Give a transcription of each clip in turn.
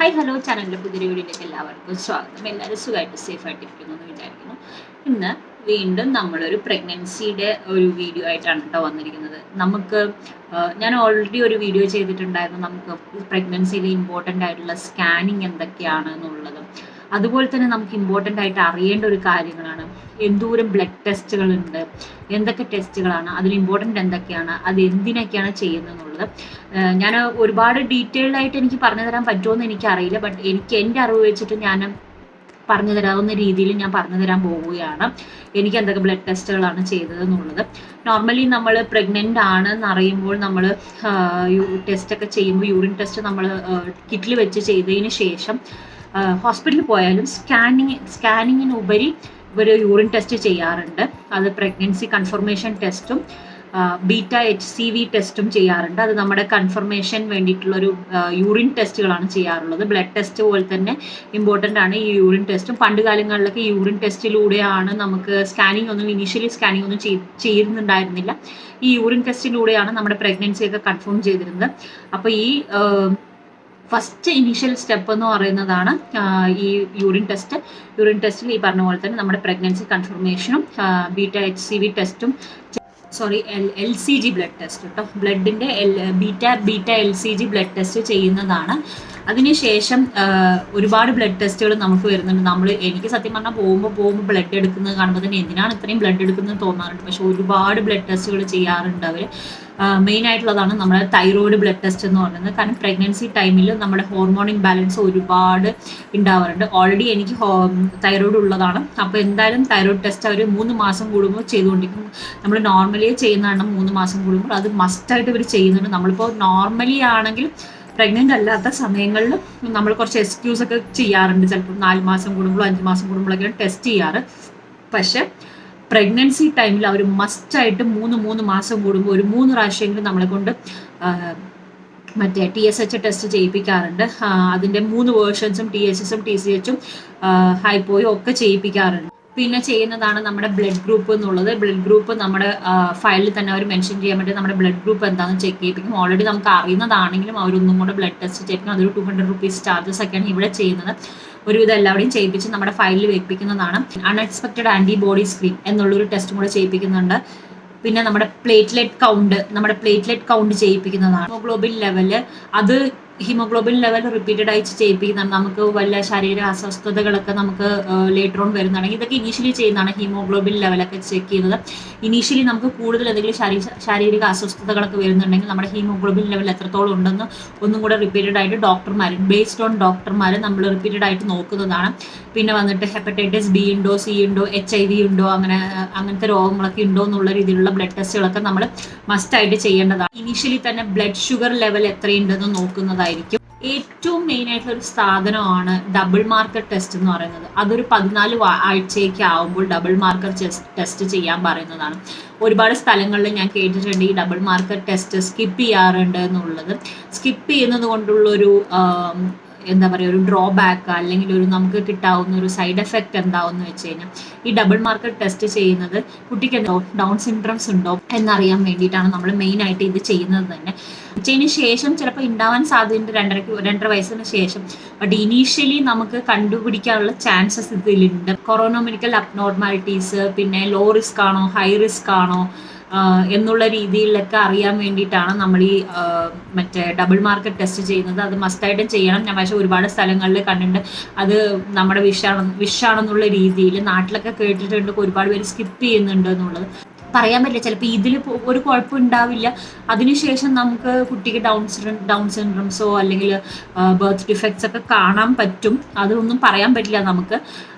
Hi hello ചാനലിൻ്റെ പുതിയ വീഡിയോയിലേക്ക് എല്ലാവർക്കും സ്വാഗതം. എല്ലാവരും സുഖമായിട്ട് സേഫായിട്ടിരിക്കുന്നു എന്ന് വിചാരിക്കുന്നു. ഇന്ന് വീണ്ടും നമ്മളൊരു പ്രഗ്നൻസിയുടെ ഒരു വീഡിയോ ആയിട്ടാണ് കേട്ടോ വന്നിരിക്കുന്നത്. ഞാൻ ഓൾറെഡി ഒരു വീഡിയോ ചെയ്തിട്ടുണ്ടായിരുന്നു, നമുക്ക് പ്രഗ്നൻസിയിൽ ഇമ്പോർട്ടൻ്റ് ആയിട്ടുള്ള സ്കാനിങ് എന്തൊക്കെയാണ് എന്നുള്ളത്. അതുപോലെ തന്നെ നമുക്ക് ഇമ്പോർട്ടൻ്റ് ആയിട്ട് അറിയേണ്ട ഒരു കാര്യങ്ങളാണ് എന്തോരം ബ്ലഡ് ടെസ്റ്റുകളുണ്ട്, എന്തൊക്കെ ടെസ്റ്റുകളാണ്, അതിൽ ഇമ്പോർട്ടൻ്റ് എന്തൊക്കെയാണ്, അത് എന്തിനൊക്കെയാണ് ചെയ്യുന്നത് എന്നുള്ളത് ഞാൻ ഒരുപാട് ഡീറ്റെയിൽഡ് ആയിട്ട് എനിക്ക് പറഞ്ഞു തരാൻ പറ്റുമോ എനിക്കറിയില്ല. ബട്ട് എനിക്ക് എൻ്റെ അറിവ് വെച്ചിട്ട് ഞാൻ പറഞ്ഞു തരാവുന്ന രീതിയിൽ ഞാൻ പറഞ്ഞു തരാൻ പോവുകയാണ്. എനിക്ക് എന്തൊക്കെ ബ്ലഡ് ടെസ്റ്റുകളാണ് ചെയ്തത് എന്നുള്ളത്. നോർമലി നമ്മൾ പ്രഗ്നൻ്റ് ആണെന്ന് അറിയുമ്പോൾ നമ്മൾ ടെസ്റ്റൊക്കെ ചെയ്യുമ്പോൾ യൂറിൻ ടെസ്റ്റ് നമ്മൾ കിറ്റിൽ വെച്ച് ചെയ്തതിന് ശേഷം ഹോസ്പിറ്റലിൽ പോയാലും സ്കാനിങ്ങിനുപരി ഇവർ യൂറിൻ ടെസ്റ്റ് ചെയ്യാറുണ്ട്. അത് പ്രഗ്നൻസി കൺഫർമേഷൻ ടെസ്റ്റും β-HCV ടെസ്റ്റും ചെയ്യാറുണ്ട്. അത് നമ്മുടെ കൺഫർമേഷൻ വേണ്ടിയിട്ടുള്ളൊരു യൂറിൻ ടെസ്റ്റുകളാണ് ചെയ്യാറുള്ളത്. ബ്ലഡ് ടെസ്റ്റ് പോലെ തന്നെ ഇമ്പോർട്ടൻ്റ് ആണ് ഈ യൂറിൻ ടെസ്റ്റും. പണ്ട് കാലങ്ങളിലൊക്കെ യൂറിൻ ടെസ്റ്റിലൂടെയാണ് നമുക്ക് ഇനീഷ്യലി സ്കാനിങ് ഒന്നും ചെയ്യുന്നുണ്ടായിരുന്നില്ല. ഈ യൂറിൻ ടെസ്റ്റിലൂടെയാണ് നമ്മുടെ പ്രഗ്നൻസി ഒക്കെ കൺഫേം ചെയ്തിരുന്നത്. അപ്പോൾ ഈ ഫസ്റ്റ് ഇനീഷ്യൽ സ്റ്റെപ്പ് എന്ന് പറയുന്നതാണ് ഈ യൂറിൻ ടെസ്റ്റിൽ ഈ പറഞ്ഞ പോലെ തന്നെ നമ്മുടെ പ്രഗ്നൻസി കൺഫർമേഷനും β-HCV ടെസ്റ്റും LCG ബ്ലഡ് ടെസ്റ്റ് കേട്ടോ, ബ്ലഡിൻ്റെ β-LCG ബ്ലഡ് ടെസ്റ്റ് ചെയ്യുന്നതാണ്. അതിനുശേഷം ഒരുപാട് ബ്ലഡ് ടെസ്റ്റുകൾ നമുക്ക് വരുന്നുണ്ട്. എനിക്ക് സത്യം പറഞ്ഞാൽ പോകുമ്പോൾ ബ്ലഡ് എടുക്കുന്നത് കാണുമ്പോൾ തന്നെ എന്തിനാണ് ഇത്രയും ബ്ലഡ് എടുക്കുന്നത് തോന്നാറുണ്ട്. പക്ഷെ ഒരുപാട് ബ്ലഡ് ടെസ്റ്റുകൾ ചെയ്യാറുണ്ട് അവർ. മെയിൻ ആയിട്ടുള്ളതാണ് നമ്മുടെ തൈറോയിഡ് ബ്ലഡ് ടെസ്റ്റ് എന്ന് പറയുന്നത്. കാരണം പ്രഗ്നൻസി ടൈമിൽ നമ്മുടെ ഹോർമോൺ ഇംബാലൻസ് ഒരുപാട് ഉണ്ടാവാറുണ്ട്. ഓൾറെഡി എനിക്ക് തൈറോയിഡ് ഉള്ളതാണ്. അപ്പോൾ എന്തായാലും തൈറോയിഡ് ടെസ്റ്റ് അവർ 3 മാസം കൂടുമ്പോൾ ചെയ്തുകൊണ്ടിരിക്കും. നമ്മൾ നോർമലി ചെയ്യുന്നതാണ് 3 മാസം കൂടുമ്പോൾ, അത് മസ്റ്റായിട്ട് ഇവർ ചെയ്യുന്നുണ്ട്. നമ്മളിപ്പോൾ നോർമലി ആണെങ്കിൽ പ്രഗ്നൻ്റ് അല്ലാത്ത സമയങ്ങളിൽ നമ്മൾ കുറച്ച് എക്സ്ക്യൂസ് ഒക്കെ ചെയ്യാറുണ്ട്. ചിലപ്പോൾ 4 മാസം കൂടുമ്പോഴോ 5 മാസം കൂടുമ്പോഴൊക്കെയാണ് ടെസ്റ്റ് ചെയ്യാറ്. പക്ഷെ പ്രഗ്നൻസി ടൈമിൽ അവർ മസ്റ്റായിട്ട് 3 മാസം കൂടുമ്പോൾ ഒരു 3 പ്രാവശ്യമെങ്കിലും നമ്മളെ കൊണ്ട് മറ്റേ TSH ടെസ്റ്റ് ചെയ്യിപ്പിക്കാറുണ്ട്. അതിൻ്റെ 3 വേർഷൻസും TSHും TCHും ഹൈപ്പോയും ഒക്കെ ചെയ്യിപ്പിക്കാറുണ്ട്. പിന്നെ ചെയ്യുന്നതാണ് നമ്മുടെ ബ്ലഡ് ഗ്രൂപ്പ് എന്നുള്ളത്. ബ്ലഡ് ഗ്രൂപ്പ് നമ്മുടെ ഫയലിൽ തന്നെ അവർ മെൻഷൻ ചെയ്യാൻ വേണ്ടി നമ്മുടെ ബ്ലഡ് ഗ്രൂപ്പ് എന്താണെന്ന് ചെക്ക് ചെയ്യിപ്പിക്കും. ഓൾറെഡി നമുക്ക് അറിയുന്നതാണെങ്കിലും അവരൊന്നും കൂടെ ബ്ലഡ് ടെസ്റ്റ് ചെയ്യിപ്പിക്കും. അതൊരു 200 rupees ചാർജസ് ഒക്കെയാണ് ഇവിടെ ചെയ്യുന്നത്. ഒരുവിധം എല്ലാവരെയും ചെയ്യിപ്പിച്ച് നമ്മുടെ ഫയലിൽ വെപ്പിക്കുന്നതാണ്. അൺഎക്സ്പെക്റ്റഡ് ആൻറ്റിബോഡി സ്ക്രീൻ എന്നുള്ളൊരു ടെസ്റ്റും കൂടെ ചെയ്യിപ്പിക്കുന്നുണ്ട്. പിന്നെ നമ്മുടെ പ്ലേറ്റ്ലെറ്റ് കൗണ്ട് ചെയ്യിപ്പിക്കുന്നതാണ്. ഹീമോഗ്ലോബിൻ ലെവൽ റിപ്പീറ്റഡ് ആയിട്ട് ചെയ്യിപ്പിക്കുന്നതാണ്. നമുക്ക് വല്ല ശാരീരിക അസ്വസ്ഥതകളൊക്കെ നമുക്ക് ലേറ്റർ ഓൺ വരുന്നതാണെങ്കിൽ ഇതൊക്കെ ഇനീഷ്യലി ചെയ്യുന്നതാണ്. ഹീമോഗ്ലോബിൻ ലെവലൊക്കെ ചെക്ക് ചെയ്യുന്നത് ഇനീഷ്യലി നമുക്ക് കൂടുതൽ എന്തെങ്കിലും ശാരീരിക അസ്വസ്ഥതകളൊക്കെ വരുന്നുണ്ടെങ്കിൽ നമ്മുടെ ഹീമോഗ്ലോബിൻ ലെവൽ എത്രത്തോളം ഉണ്ടെന്ന് ഒന്നും കൂടെ റിപ്പീറ്റഡ് ആയിട്ട് ബേസ്ഡ് ഓൺ ഡോക്ടർമാർ നമ്മൾ റിപ്പീറ്റഡ് ആയിട്ട് നോക്കുന്നതാണ്. പിന്നെ വന്നിട്ട് ഹെപ്പറ്റൈറ്റിസ് B ഉണ്ടോ, C ഉണ്ടോ, HIV ഉണ്ടോ, അങ്ങനത്തെ രോഗങ്ങളൊക്കെ ഉണ്ടോ എന്നുള്ള രീതിയിലുള്ള ബ്ലഡ് ടെസ്റ്റുകളൊക്കെ നമ്മൾ മസ്റ്റായിട്ട് ചെയ്യേണ്ടതാണ്. ഇനീഷ്യലി തന്നെ ബ്ലഡ് ഷുഗർ ലെവൽ എത്രയുണ്ടെന്ന് നോക്കുന്നതായിരിക്കും. ഏറ്റവും മെയിൻ ആയിട്ടുള്ള ഒരു സാധനമാണ് ഡബിൾ മാർക്കർ ടെസ്റ്റ് എന്ന് പറയുന്നത്. അതൊരു 14 ആഴ്ചയൊക്കെ ആവുമ്പോൾ ഡബിൾ മാർക്കർ ടെസ്റ്റ് ചെയ്യാൻ പറയുന്നതാണ്. ഒരുപാട് സ്ഥലങ്ങളിൽ ഞാൻ കേട്ടിട്ടുണ്ട് ഈ ഡബിൾ മാർക്കർ ടെസ്റ്റ് സ്കിപ്പ് ചെയ്യാറുണ്ട് എന്നുള്ളത്. സ്കിപ്പ് ചെയ്യുന്നത് കൊണ്ടുള്ളൊരു ഒരു ഡ്രോബാക്ക് അല്ലെങ്കിൽ നമുക്ക് കിട്ടാവുന്ന ഒരു സൈഡ് എഫക്റ്റ് എന്താവെന്ന് വെച്ച് കഴിഞ്ഞാൽ, ഈ ഡബിൾ മാർക്കർ ടെസ്റ്റ് ചെയ്യുന്നത് കുട്ടിക്ക് എന്തോ ഡൗൺ സിൻഡ്രോംസ് ഉണ്ടോ എന്നറിയാൻ വേണ്ടിയിട്ടാണ് നമ്മൾ മെയിൻ ആയിട്ട് ഇത് ചെയ്യുന്നത് തന്നെ. ഉച്ചതിന് ശേഷം ചിലപ്പോൾ ഉണ്ടാവാൻ സാധ്യതയുണ്ട് 2.5 വയസ്സിന് ശേഷം. ബട്ട് ഇനീഷ്യലി നമുക്ക് കണ്ടുപിടിക്കാനുള്ള ചാൻസസ് ഇതിലുണ്ട്. കൊറോണോമെനിക്കൽ അബ്നോർമാലിറ്റീസ്, പിന്നെ ലോ റിസ്ക് ആണോ ഹൈ റിസ്ക് ആണോ എന്നുള്ള രീതിയിലൊക്കെ അറിയാൻ വേണ്ടിയിട്ടാണ് നമ്മൾ ഈ മറ്റേ ഡബിൾ മാർക്കർ ടെസ്റ്റ് ചെയ്യുന്നത്. അത് മസ്റ്റായിട്ടും ചെയ്യണം. ഞാൻ പക്ഷേ ഒരുപാട് സ്ഥലങ്ങളിൽ കണ്ടിട്ടുണ്ട് അത് നമ്മുടെ വിഷാണെന്നുള്ള രീതിയിൽ. നാട്ടിലൊക്കെ കേട്ടിട്ടുണ്ട് ഒരുപാട് പേര് സ്കിപ്പ് ചെയ്യുന്നുണ്ട് എന്നുള്ളത്. പറയാൻ പറ്റില്ല, ചിലപ്പോൾ ഇതിൽ ഒരു കുഴപ്പം ഉണ്ടാവില്ല. അതിനുശേഷം നമുക്ക് കുട്ടിക്ക് ഡൗൺ സിൻഡ്രോംസോ അല്ലെങ്കിൽ ബർത്ത് ഡിഫക്ട്സ് ഒക്കെ കാണാൻ പറ്റും. അതൊന്നും പറയാൻ പറ്റില്ല നമുക്ക്.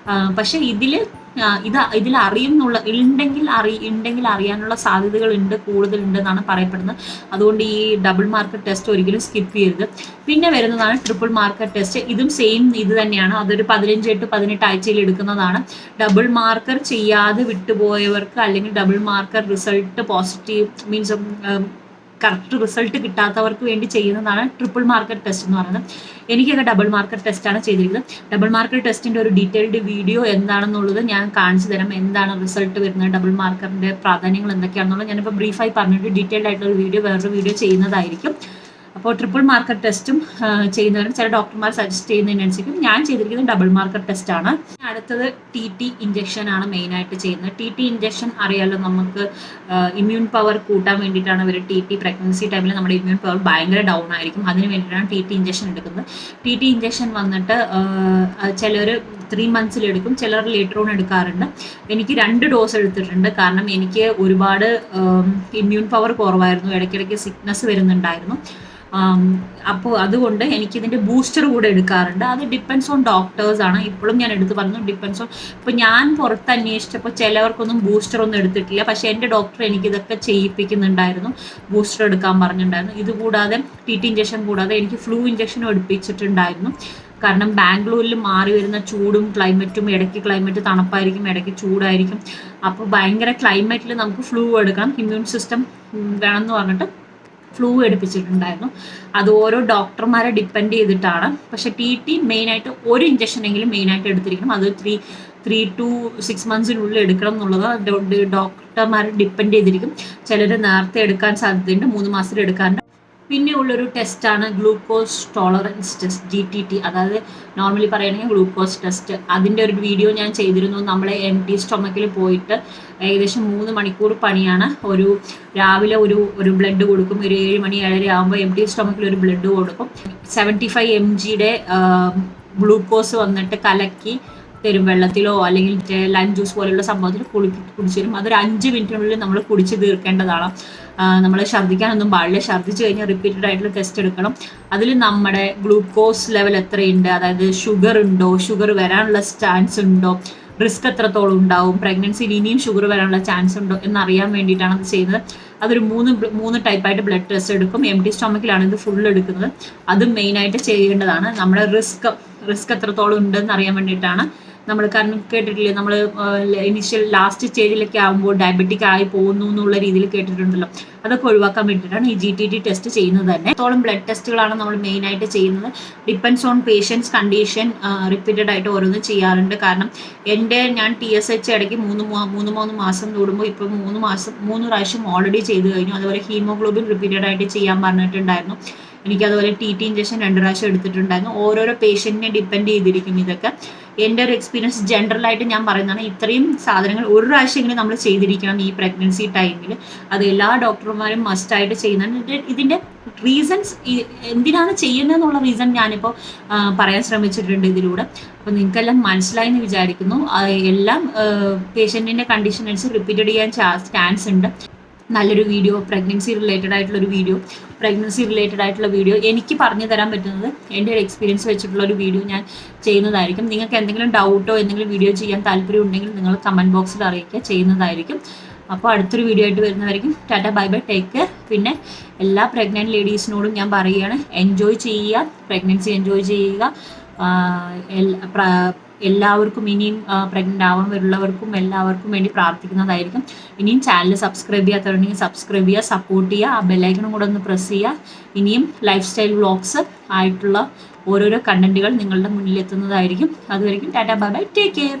പക്ഷെ ഇതിൽ ഉണ്ടെങ്കിൽ അറിയാനുള്ള സാധ്യതകൾ കൂടുതലുണ്ടെന്നാണ് പറയപ്പെടുന്നത്. അതുകൊണ്ട് ഈ ഡബിൾ മാർക്കർ ടെസ്റ്റ് ഒരിക്കലും സ്കിപ്പ് ചെയ്യരുത്. പിന്നെ വരുന്നതാണ് ട്രിപ്പിൾ മാർക്കർ ടെസ്റ്റ്. ഇതും സെയിം ഇത് തന്നെയാണ്. അതൊരു 15-18 ആഴ്ചയിൽ എടുക്കുന്നതാണ്. ഡബിൾ മാർക്കർ ചെയ്യാതെ വിട്ടുപോയവർക്ക് അല്ലെങ്കിൽ double marker result positive means correct result കിട്ടാത്തവർക്ക് വേണ്ടി ചെയ്യുന്നതാണ് ട്രിപ്പിൾ മാർക്കർ ടെസ്റ്റ് എന്ന് പറയുന്നത്. എനിക്കൊക്കെ ഡബിൾ മാർക്കർ ടെസ്റ്റാണ് ചെയ്തിരിക്കുന്നത്. ഡബിൾ മാർക്കർ ടെസ്റ്റിൻ്റെ ഒരു ഡീറ്റെയിൽഡ് വീഡിയോ എന്താണെന്നുള്ളത് ഞാൻ കാണിച്ചു തരാം. എന്താണ് റിസൾട്ട് വരുന്നത്, ഡബിൾ മാർക്കറിൻ്റെ പ്രാധാന്യങ്ങൾ എന്തൊക്കെയാണെന്നുള്ളത് ഞാനിപ്പോൾ ബ്രീഫായി പറഞ്ഞിട്ട് ഡീറ്റെയിൽഡ് ആയിട്ടുള്ള വേറൊരു വീഡിയോ ചെയ്യുന്നതായിരിക്കും. അപ്പോൾ ട്രിപ്പിൾ മാർക്കർ ടെസ്റ്റും ചെയ്യുന്നവരും ചില ഡോക്ടർമാർ സജസ്റ്റ് ചെയ്യുന്നതിനനുസരിച്ചും ഞാൻ ചെയ്തിരിക്കുന്നത് ഡബിൾ മാർക്കർ ടെസ്റ്റാണ്. അടുത്തത് TT ഇഞ്ചക്ഷൻ ആണ് മെയിനായിട്ട് ചെയ്യുന്നത്. TT ഇഞ്ചക്ഷൻ അറിയാലോ, നമുക്ക് ഇമ്മ്യൂൺ പവർ കൂട്ടാൻ വേണ്ടിയിട്ടാണ് ഇവർ TT പ്രഗ്നൻസി ടൈമിൽ നമ്മുടെ ഇമ്മ്യൂൺ പവർ ഭയങ്കര ഡൗൺ ആയിരിക്കും, അതിന് വേണ്ടിയിട്ടാണ് TT ഇഞ്ചക്ഷൻ എടുക്കുന്നത്. TT ഇഞ്ചക്ഷൻ വന്നിട്ട് ചിലർ 3 months എടുക്കും, ചിലർ ലേറ്റർ ഓൺ എടുക്കാറുണ്ട്. എനിക്ക് 2 ഡോസ് എടുത്തിട്ടുണ്ട്, കാരണം എനിക്ക് ഒരുപാട് ഇമ്മ്യൂൺ പവർ കുറവായിരുന്നു, ഇടയ്ക്കിടയ്ക്ക് സിക്നസ് വരുന്നുണ്ടായിരുന്നു. അപ്പോൾ അതുകൊണ്ട് എനിക്കിതിൻ്റെ ബൂസ്റ്റർ കൂടെ എടുക്കാറുണ്ട്. അത് ഡിപ്പെൻസ് ഓൺ ഡോക്ടേഴ്സാണ്. ഇപ്പോഴും ഞാൻ എടുത്ത് പറഞ്ഞു, ഡിപ്പെൻസ് ഓൺ. ഇപ്പോൾ ഞാൻ പുറത്ത് അന്വേഷിച്ചപ്പോൾ ചിലവർക്കൊന്നും ബൂസ്റ്റർ ഒന്നും എടുത്തിട്ടില്ല, പക്ഷേ എൻ്റെ ഡോക്ടർ എനിക്കിതൊക്കെ ചെയ്യിപ്പിക്കുന്നുണ്ടായിരുന്നു, ബൂസ്റ്റർ എടുക്കാൻ പറഞ്ഞിട്ടുണ്ടായിരുന്നു. ഇതുകൂടാതെ TT ഇഞ്ചക്ഷൻ കൂടാതെ എനിക്ക് ഫ്ലൂ ഇഞ്ചക്ഷനും എടുപ്പിച്ചിട്ടുണ്ടായിരുന്നു. കാരണം ബാംഗ്ലൂരിൽ മാറി വരുന്ന ചൂടും ക്ലൈമറ്റും, ഇടയ്ക്ക് ക്ലൈമറ്റ് തണുപ്പായിരിക്കും, ഇടയ്ക്ക് ചൂടായിരിക്കും. അപ്പോൾ ഭയങ്കര ക്ലൈമറ്റിൽ നമുക്ക് ഫ്ലൂ എടുക്കണം, ഇമ്മ്യൂൺ സിസ്റ്റം വേണമെന്ന് പറഞ്ഞിട്ട് ഫ്ലൂ എടുപ്പിച്ചിട്ടുണ്ടായിരുന്നു. അത് ഓരോ ഡോക്ടർമാരെ ഡിപ്പെൻഡ് ചെയ്തിട്ടാണ്. പക്ഷെ TT മെയിനായിട്ട് ഒരു ഇഞ്ചക്ഷനെങ്കിലും മെയിനായിട്ട് എടുത്തിരിക്കണം. അത് 3 to 6 months എടുക്കണം എന്നുള്ളത് ഡോക്ടർമാരെ ഡിപ്പെൻഡ് ചെയ്തിരിക്കും. ചിലർ നേരത്തെ എടുക്കാൻ സാധ്യതയുണ്ട്, 3 മാസത്തിൽ എടുക്കാറുണ്ട്. പിന്നെ ഉള്ളൊരു ടെസ്റ്റാണ് ഗ്ലൂക്കോസ് ടോളറൻസ് ടെസ്റ്റ്, GTT. അതായത് നോർമലി പറയുകയാണെങ്കിൽ ഗ്ലൂക്കോസ് ടെസ്റ്റ്. അതിൻ്റെ ഒരു വീഡിയോ ഞാൻ ചെയ്തിരുന്നു. നമ്മളെ empty stomachൽ പോയിട്ട് ഏകദേശം 3 മണിക്കൂർ പണിയാണ്. രാവിലെ ഒരു ബ്ലഡ് കൊടുക്കും, ഒരു 7 മണി 7:30 ആകുമ്പോൾ empty stomachൽ ഒരു ബ്ലഡ് കൊടുക്കും. 75 mg ഗ്ലൂക്കോസ് വന്നിട്ട് കലക്കി തരും, വെള്ളത്തിലോ അല്ലെങ്കിൽ ലൈം ജ്യൂസ് പോലെയുള്ള സംഭവത്തിൽ കുടിച്ചു തരും. അതൊരു 5 മിനിറ്റിനുള്ളിൽ നമ്മൾ കുടിച്ച് തീർക്കേണ്ടതാണ്. നമ്മൾ ഛർദ്ദിക്കാനൊന്നും പാടില്ല. ഛർദ്ദിച്ച് കഴിഞ്ഞാൽ റിപ്പീറ്റഡ് ആയിട്ടുള്ള ടെസ്റ്റ് എടുക്കണം. അതിൽ നമ്മുടെ ഗ്ലൂക്കോസ് ലെവൽ എത്രയുണ്ട്, അതായത് ഷുഗർ ഉണ്ടോ, ഷുഗർ വരാനുള്ള ചാൻസ് ഉണ്ടോ, റിസ്ക് എത്രത്തോളം ഉണ്ടാവും, പ്രഗ്നൻസിയിൽ ഇനിയും ഷുഗർ വരാനുള്ള ചാൻസ് ഉണ്ടോ എന്നറിയാൻ വേണ്ടിയിട്ടാണ് അത് ചെയ്യുന്നത്. അതൊരു 3 ടൈപ്പായിട്ട് ബ്ലഡ് ടെസ്റ്റ് എടുക്കും. empty stomachലാണ് ഇത് ഫുൾ എടുക്കുന്നത്. അത് മെയിനായിട്ട് ചെയ്യേണ്ടതാണ്. നമ്മുടെ റിസ്ക് എത്രത്തോളം ഉണ്ടെന്ന് അറിയാൻ വേണ്ടിയിട്ടാണ്. നമ്മൾ കാരണം കേട്ടിട്ടില്ലേ, നമ്മൾ ഇനിഷ്യൽ ലാസ്റ്റ് സ്റ്റേജിലൊക്കെ ആകുമ്പോൾ ഡയബറ്റിക് ആയി പോകുന്നു എന്നുള്ള രീതിയിൽ കേട്ടിട്ടുണ്ടല്ലോ. അതൊക്കെ ഒഴിവാക്കാൻ വേണ്ടിയിട്ടാണ് ഈ GTT ടെസ്റ്റ് ചെയ്യുന്നത് തന്നെ. ത്തോളം ബ്ലഡ് ടെസ്റ്റുകളാണ് നമ്മൾ മെയിനായിട്ട് ചെയ്യുന്നത്. Depends on patients condition repeated ആയിട്ട് ഓരോന്ന് ചെയ്യാറുണ്ട്. കാരണം ഞാൻ TSH ഇടയ്ക്ക് 3 മാസം കൂടുമ്പോൾ ഇപ്പോൾ 3 പ്രാവശ്യം ഓൾറെഡി ചെയ്ത് കഴിഞ്ഞു. അതുപോലെ ഹീമോഗ്ലോബിൻ റിപ്പീറ്റഡ് ആയിട്ട് ചെയ്യാൻ പറഞ്ഞിട്ടുണ്ടായിരുന്നു. എനിക്കതുപോലെ TT ഇഞ്ചക്ഷൻ 2 പ്രാവശ്യം എടുത്തിട്ടുണ്ടായിരുന്നു. ഓരോരോ പേഷ്യൻറ്റിനെ ഡിപ്പെൻഡ് ചെയ്തിരിക്കും ഇതൊക്കെ. എൻ്റെ ഒരു എക്സ്പീരിയൻസ് ജനറലായിട്ട് ഞാൻ പറയുന്നതാണ്, ഇത്രയും സാധനങ്ങൾ ഒരു പ്രാവശ്യമെങ്കിലും നമ്മൾ ചെയ്തിരിക്കണം ഈ പ്രഗ്നൻസി ടൈമിൽ. അത് എല്ലാ ഡോക്ടർമാരും മസ്റ്റായിട്ട് ചെയ്യുന്നതാണ്. ഇതിൻ്റെ റീസൺസ് എന്തിനാണ് ചെയ്യുന്നതെന്നുള്ള റീസൺ ഞാനിപ്പോൾ പറയാൻ ശ്രമിച്ചിട്ടുണ്ട് ഇതിലൂടെ. അപ്പോൾ നിങ്ങൾക്കെല്ലാം മനസ്സിലായി എന്ന് വിചാരിക്കുന്നു. എല്ലാം പേഷ്യൻറ്റിൻ്റെ കണ്ടീഷൻ അനുസരിച്ച് റിപ്പീറ്റഡ് ചെയ്യാൻ ചാൻസ് ഉണ്ട്. നല്ലൊരു വീഡിയോ, പ്രഗ്നൻസി റിലേറ്റഡ് ആയിട്ടുള്ള വീഡിയോ എനിക്ക് പറഞ്ഞു തരാൻ പറ്റുന്നത് എൻ്റെ ഒരു എക്സ്പീരിയൻസ് വെച്ചിട്ടുള്ള ഒരു വീഡിയോ ഞാൻ ചെയ്യുന്നതായിരിക്കും. നിങ്ങൾക്ക് എന്തെങ്കിലും ഡൗട്ടോ എന്തെങ്കിലും വീഡിയോ ചെയ്യാൻ താല്പര്യം ഉണ്ടെങ്കിൽ നിങ്ങൾ കമൻറ്റ് ബോക്സിൽ അറിയിക്കുക, ചെയ്യുന്നതായിരിക്കും. അപ്പോൾ അടുത്തൊരു വീഡിയോ ആയിട്ട് വരുന്നതായിരിക്കും. Tata, bye bye, take care. പിന്നെ എല്ലാ പ്രഗ്നൻറ്റ് ലേഡീസിനോടും ഞാൻ പറയുകയാണ്, എൻജോയ് ചെയ്യുക, പ്രഗ്നൻസി എൻജോയ് ചെയ്യുക. എല്ലാവർക്കും ഇനിയും പ്രഗ്നൻ്റ് ആവാൻ വരുന്നവർക്കും എല്ലാവർക്കും വേണ്ടി പ്രാർത്ഥിക്കുന്നതായിരിക്കും. ഇനിയും ചാനൽ സബ്സ്ക്രൈബ് ചെയ്യാത്തവരുണ്ടെങ്കിൽ സബ്സ്ക്രൈബ് ചെയ്യുക, സപ്പോർട്ട് ചെയ്യുക, ആ ബെല്ലൈക്കണും കൂടെ ഒന്ന് പ്രസ് ചെയ്യുക. ഇനിയും ലൈഫ് സ്റ്റൈൽ വ്ളോഗ്സ് ആയിട്ടുള്ള ഓരോരോ കണ്ടന്റുകൾ നിങ്ങളുടെ മുന്നിൽ എത്തുന്നതായിരിക്കും. അതുവരെയും Tata, bye bye, take care.